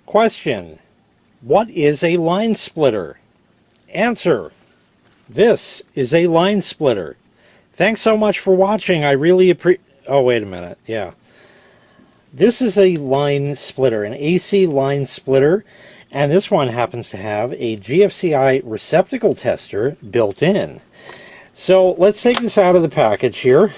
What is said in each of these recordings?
Question: what is a line splitter? Answer: this is a line splitter. Thanks so much for watching. I really appreciate... Oh, wait a minute. Yeah. This is a line splitter, an AC line splitter, and this one happens to have a GFCI receptacle tester built in. So let's take this out of the package here.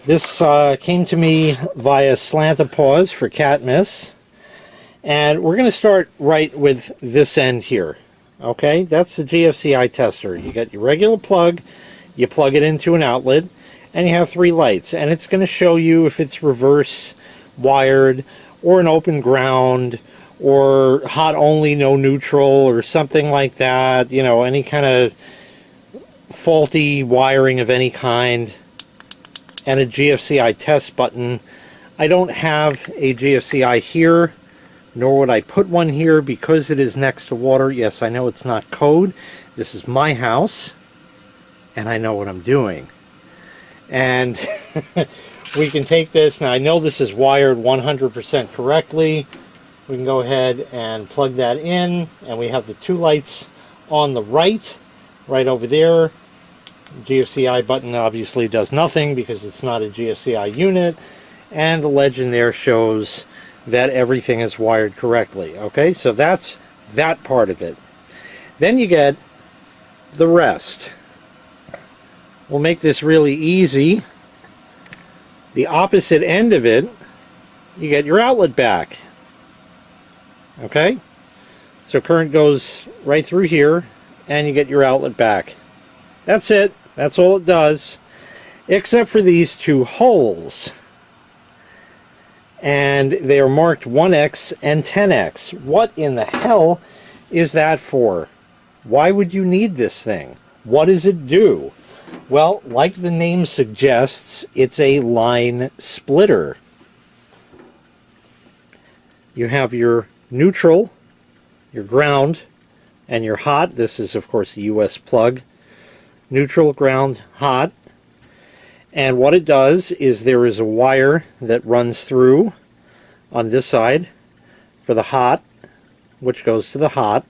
This came to me via Slantapause for Catmiss, and we're going to start right with this end here. Okay, that's the GFCI tester. You got your regular plug, you plug it into an outlet, and you have 3 lights, and it's going to show you if it's reverse wired or an open ground or hot only, no neutral, or something like that. You know, any kind of faulty wiring of any kind, and a GFCI test button. I don't have a GFCI here, nor would I put one here because it is next to water. Yes, I know it's not code. This is my house, and I know what I'm doing. And we can take this. Now, I know this is wired 100% correctly. We can go ahead and plug that in, and we have the 2 lights on the right over there. GFCI button obviously does nothing because it's not a GFCI unit, and the legend there shows that everything is wired correctly. Okay, so that's that part of it. Then you get the rest. We'll make this really easy. The opposite end of it, you get your outlet back. Okay, so current goes right through here, and you get your outlet back. That's it. That's all it does, except for these 2 holes. And they are marked 1X and 10X. What in the hell is that for? Why would you need this thing? What does it do? Well, like the name suggests, it's a line splitter. You have your neutral, your ground, and your hot. This is, of course, the US plug. Neutral, ground, hot. And what it does is there is a wire that runs through on this side for the hot, which goes to the hot,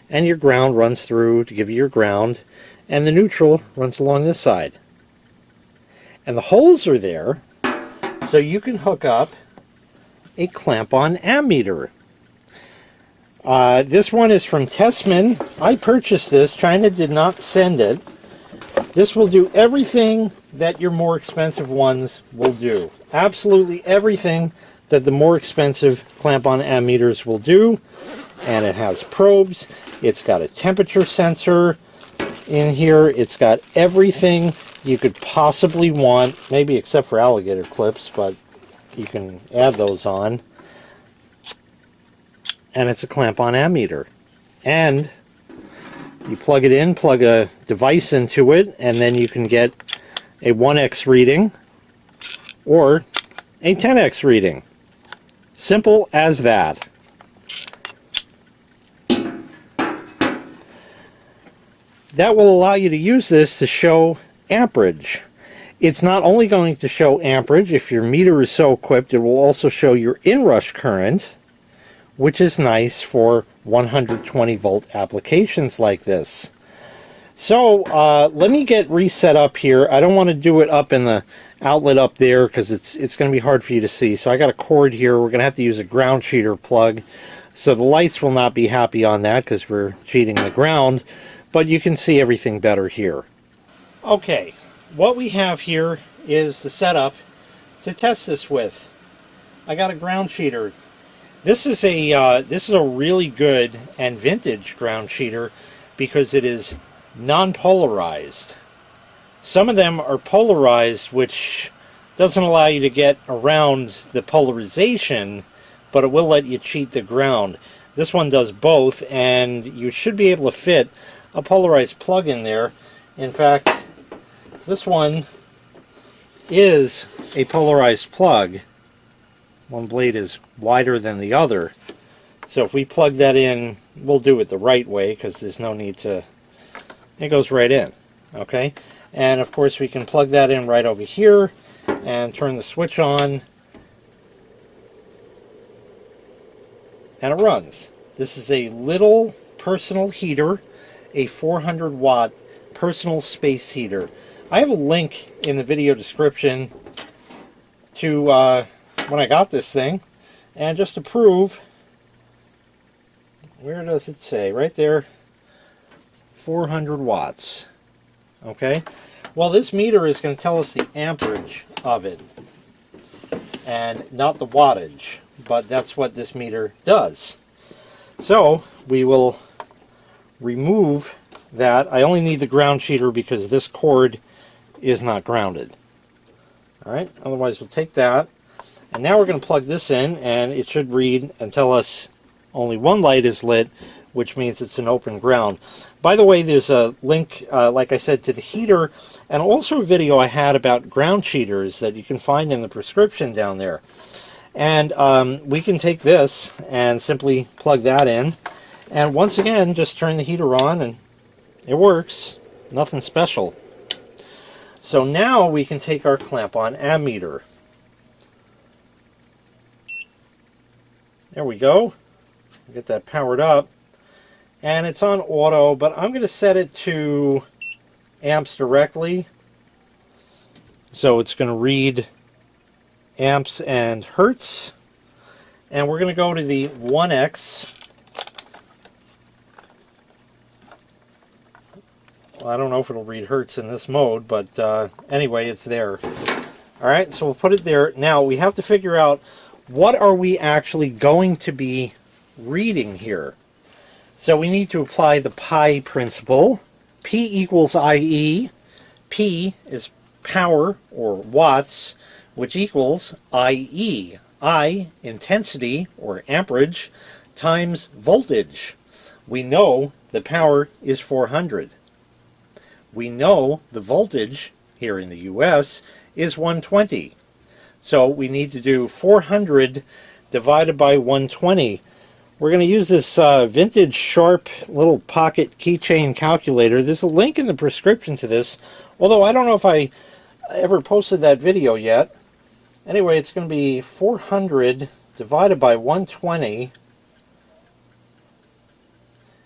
and your ground runs through to give you your ground, and the neutral runs along this side. And the holes are there so you can hook up a clamp-on ammeter. This one is from Tessman. I purchased this. China did not send it. This will do everything that your more expensive ones will do. Absolutely everything that the more expensive clamp-on ammeters will do. And it has probes. It's got a temperature sensor in here. It's got everything you could possibly want, maybe except for alligator clips, but you can add those on. And it's a clamp-on ammeter. And you plug it in, plug a device into it, and then you can get a 1X reading or a 10X reading. Simple as that. That will allow you to use this to show amperage. It's not only going to show amperage. If your meter is so equipped, it will also show your inrush current, which is nice for 120 volt applications like this. So let me get reset up here. I don't want to do it up in the outlet up there because it's going to be hard for you to see. So I got a cord here. We're going to have to use a ground cheater plug. So the lights will not be happy on that because we're cheating the ground, but you can see everything better here. Okay, what we have here is the setup to test this with. I got a ground cheater. This is a really good and vintage ground cheater because it is non-polarized. Some of them are polarized, which doesn't allow you to get around the polarization, but it will let you cheat the ground. This one does both, and you should be able to fit a polarized plug in there. In fact, this one is a polarized plug. One blade is wider than the other. So if we plug that in, we'll do it the right way because there's no need to... It goes right in, okay? And of course we can plug that in right over here and turn the switch on. and it runs. This is a little personal heater, a 400 watt personal space heater. I have a link in the video description to when I got this thing, and just to prove, where does it say? Right there, 400 watts. Okay, well, this meter is going to tell us the amperage of it and not the wattage, but that's what this meter does. So we will remove that. I only need the ground cheater because this cord is not grounded. Alright, otherwise we'll take that. And now we're going to plug this in, and it should read and tell us only one light is lit, which means it's an open ground. By the way, there's a link, like I said, to the heater, and also a video I had about ground cheaters that you can find in the prescription down there. And we can take this and simply plug that in, and once again, just turn the heater on, and it works. Nothing special. So now we can take our clamp-on ammeter. There we go. Get that powered up. And it's on auto, but I'm going to set it to amps directly. So it's going to read amps and hertz. And we're going to go to the 1x. Well, I don't know if it'll read hertz in this mode, but anyway, it's there. Alright, so we'll put it there. Now we have to figure out, what are we actually going to be reading here? So we need to apply the pi principle. P equals IE. P is power, or watts, which equals IE. I, intensity, or amperage, times voltage. We know the power is 400. We know the voltage here in the US is 120. So we need to do 400 divided by 120. We're going to use this vintage Sharp little pocket keychain calculator. There's a link in the prescription to this, although I don't know if I ever posted that video yet. Anyway, it's going to be 400 divided by 120.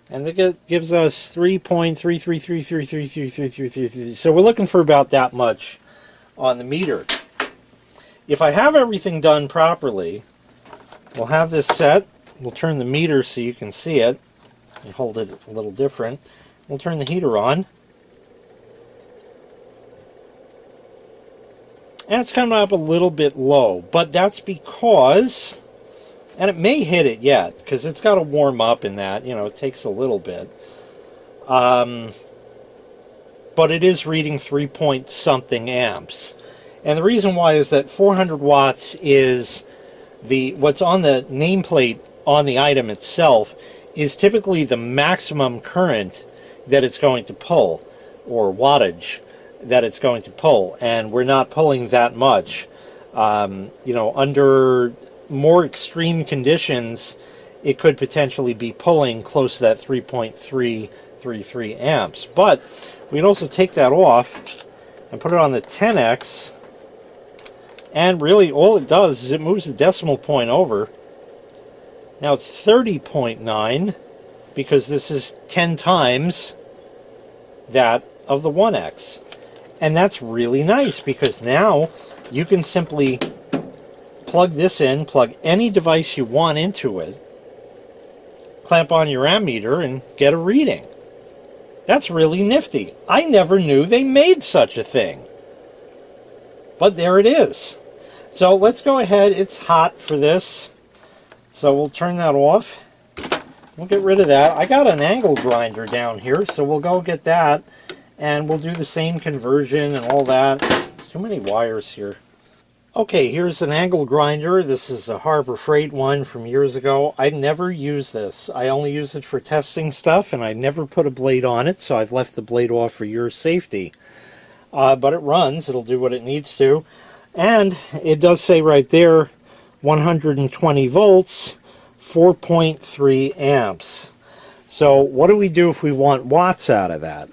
And that gives us 3.333333333. So we're looking for about that much on the meter. If I have everything done properly, we'll have this set. We'll turn the meter so you can see it. And hold it a little different. We'll turn the heater on. And it's coming up a little bit low, but that's because, and it may hit it yet, because it's got to warm up in that, you know, it takes a little bit. But it is reading 3 point something amps. And the reason why is that 400 watts is what's on the nameplate on the item itself is typically the maximum current that it's going to pull, or wattage that it's going to pull, and we're not pulling that much. You know, under more extreme conditions, it could potentially be pulling close to that 3.333 amps. But we can also take that off and put it on the 10x, and really all it does is it moves the decimal point over. Now it's 30.9 because this is 10 times that of the 1x. And that's really nice because now you can simply plug this in, plug any device you want into it, clamp on your ammeter, and get a reading. That's really nifty. I never knew they made such a thing. But there it is. So let's go ahead. It's hot for this. So we'll turn that off. We'll get rid of that. I got an angle grinder down here, so we'll go get that. And we'll do the same conversion and all that. There's too many wires here. Okay, here's an angle grinder. This is a Harbor Freight one from years ago. I never use this. I only use it for testing stuff, and I never put a blade on it, so I've left the blade off for your safety. But it runs. It'll do what it needs to. And it does say right there, 120 volts, 4.3 amps. So what do we do if we want watts out of that?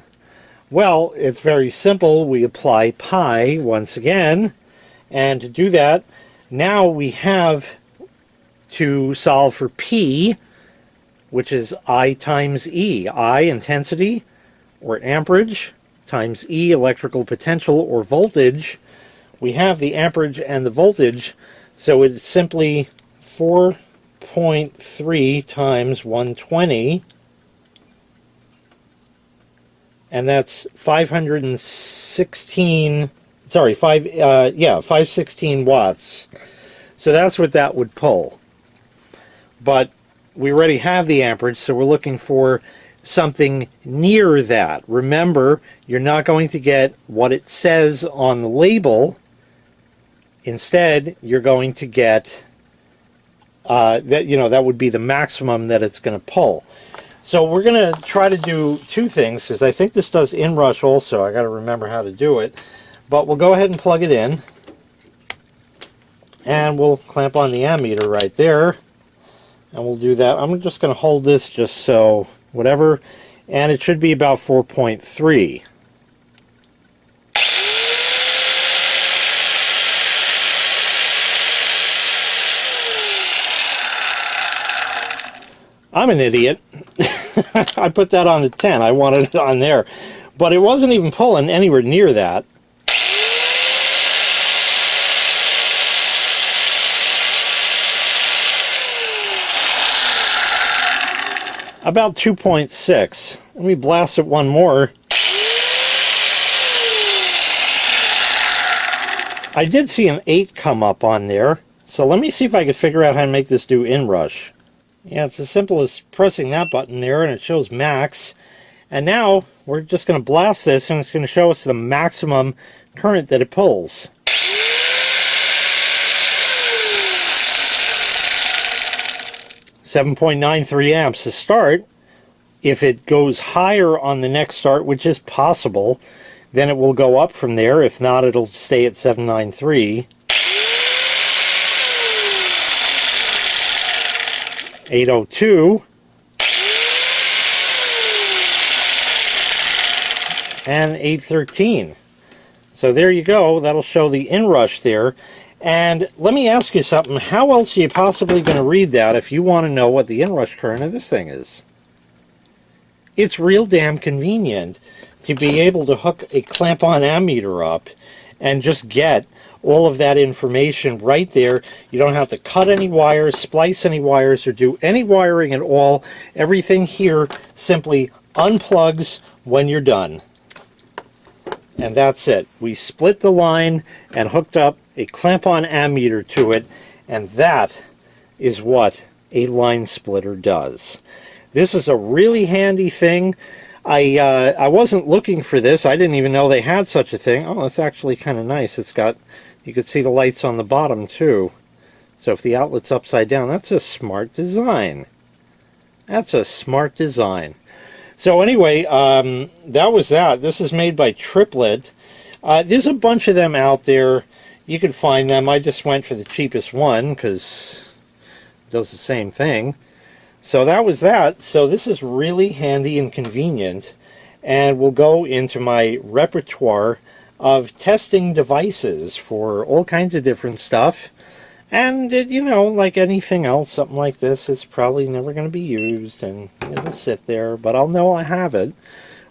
Well, it's very simple. We apply pi once again. And to do that, now we have to solve for P, which is I times E. I, intensity, or amperage, times E, electrical potential, or voltage. We have the amperage and the voltage, so it's simply 4.3 times 120, and that's 516, 516 watts. So that's what that would pull. But we already have the amperage, so we're looking for something near that. Remember, you're not going to get what it says on the label. Instead, you're going to get that would be the maximum that it's going to pull. So we're going to try to do two things, because I think this does inrush also. I got to remember how to do it. But we'll go ahead and plug it in, and we'll clamp on the ammeter right there, and we'll do that. I'm just going to hold this just so whatever, and it should be about 4.3. I'm an idiot. I put that on the 10. I wanted it on there. But it wasn't even pulling anywhere near that. About 2.6. Let me blast it one more. I did see an 8 come up on there. So let me see if I can figure out how to make this do inrush. Yeah, it's as simple as pressing that button there, and it shows max. And now we're just going to blast this, and it's going to show us the maximum current that it pulls. .93 amps to start. If it goes higher on the next start, which is possible, then it will go up from there. If not, it'll stay at 793. 802, and 813. So there you go. That'll show the inrush there. And let me ask you something. How else are you possibly going to read that if you want to know what the inrush current of this thing is? It's real damn convenient to be able to hook a clamp-on ammeter up and just get all of that information right there. You don't have to cut any wires, splice any wires, or do any wiring at all. Everything here simply unplugs when you're done. And that's it. We split the line and hooked up a clamp-on ammeter to it, and that is what a line splitter does. This is a really handy thing. I wasn't looking for this. I didn't even know they had such a thing. Oh, it's actually kind of nice. It's got, you can see the lights on the bottom too. So if the outlet's upside down, that's a smart design. That's a smart design. So anyway, that was that. This is made by Triplet. There's a bunch of them out there. You can find them. I just went for the cheapest one because it does the same thing. So that was that. So this is really handy and convenient, and will go into my repertoire of testing devices for all kinds of different stuff. And you know, like anything else, something like this is probably never going to be used, and it'll sit there, but I'll know I have it.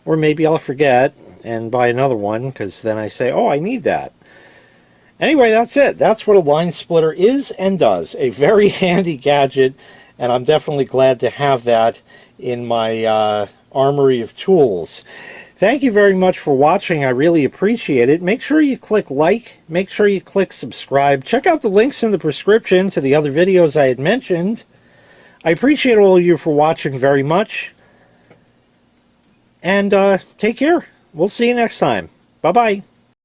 Or maybe I'll forget and buy another one, because then I say, oh, I need that. Anyway, that's it. That's what a line splitter is and does. A very handy gadget, and I'm definitely glad to have that in my armory of tools. Thank you very much for watching. I really appreciate it. Make sure you click like. Make sure you click subscribe. Check out the links in the description to the other videos I had mentioned. I appreciate all of you for watching very much. And take care. We'll see you next time. Bye-bye.